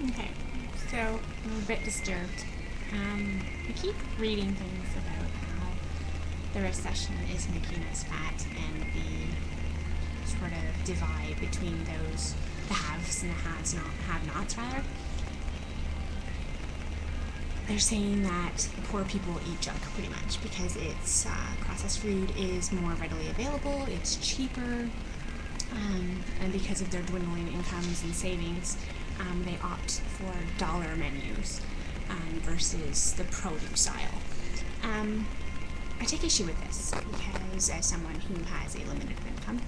Okay, so I'm a bit disturbed. I keep reading things about how the recession is making us fat and the sort of divide between the haves and the have-nots rather. They're saying that poor people eat junk pretty much because it's processed food is more readily available, it's cheaper, and because of their dwindling incomes and savings, they opt for dollar menus versus the produce aisle. I take issue with this because as someone who has a limited income,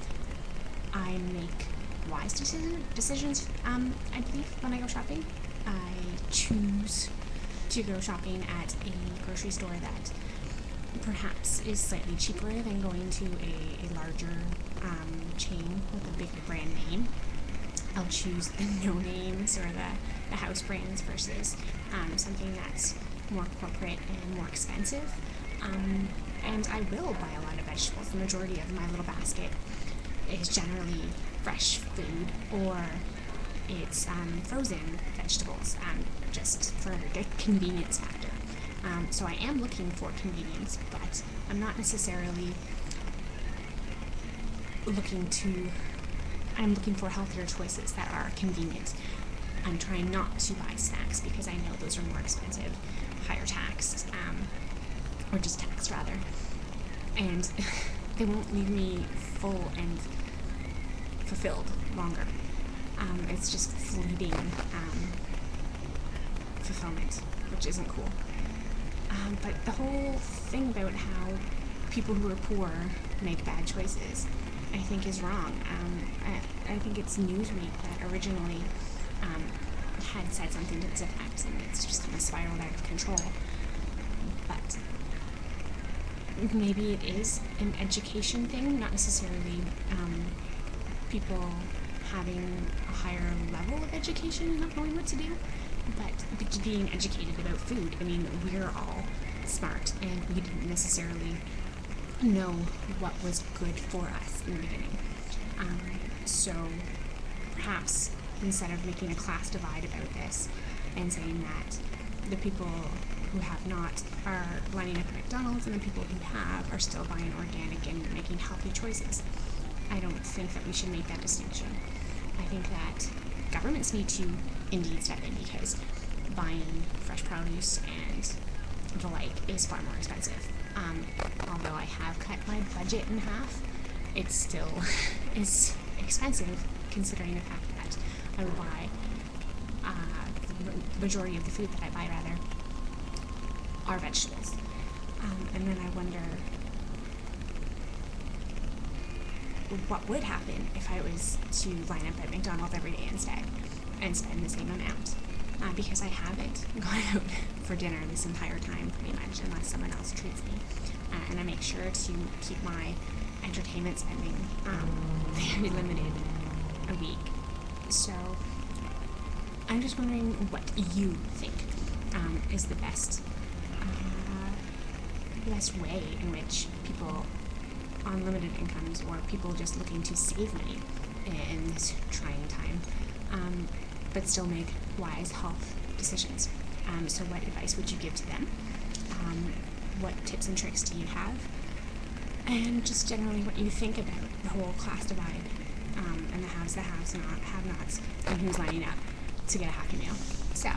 I make wise decisions, I believe, when I go shopping. I choose to go shopping at a grocery store that perhaps is slightly cheaper than going to a larger chain with a bigger brand name. I'll choose the no names or the house brands versus something that's more corporate and more expensive. And I will buy a lot of vegetables. The majority of my little basket is generally fresh food or it's frozen vegetables, just for the convenience factor. So I am looking for convenience, but I'm not necessarily I'm looking for healthier choices that are convenient. I'm trying not to buy snacks because I know those are more expensive, higher taxed, or just taxed rather. And they won't leave me full and fulfilled longer. It's just fleeting fulfillment, which isn't cool. But the whole thing about how people who are poor make bad choices, I think is wrong. I think it's Newsweek that originally had said something to this effect, and it's just kind of spiraled out of control. But maybe it is an education thing, not necessarily people having a higher level of education and not knowing what to do, but being educated about food. I mean, we're all smart, and we didn't necessarily know what was good for us in the beginning. So perhaps instead of making a class divide about this and saying that the people who have not are lining up at McDonald's and the people who have are still buying organic and making healthy choices, I don't think that we should make that distinction. I think that governments need to indeed step in because buying fresh produce and the like is far more expensive. Although I have cut my budget in half, it still is expensive considering the fact that I would buy the majority of the food that I buy rather are vegetables. And then I wonder what would happen if I was to line up at McDonald's every day instead and spend the same amount. Because I haven't gone out for dinner this entire time pretty much unless someone else treats me. And I make sure to keep my entertainment spending very limited a week. So I'm just wondering what you think is the best way in which people on limited incomes or people just looking to save money in this trying time, but still make wise health decisions. So what advice would you give to them? What tips and tricks do you have? And just generally what you think about the whole class divide and the haves, and have-nots, and who's lining up to get a Happy Meal. So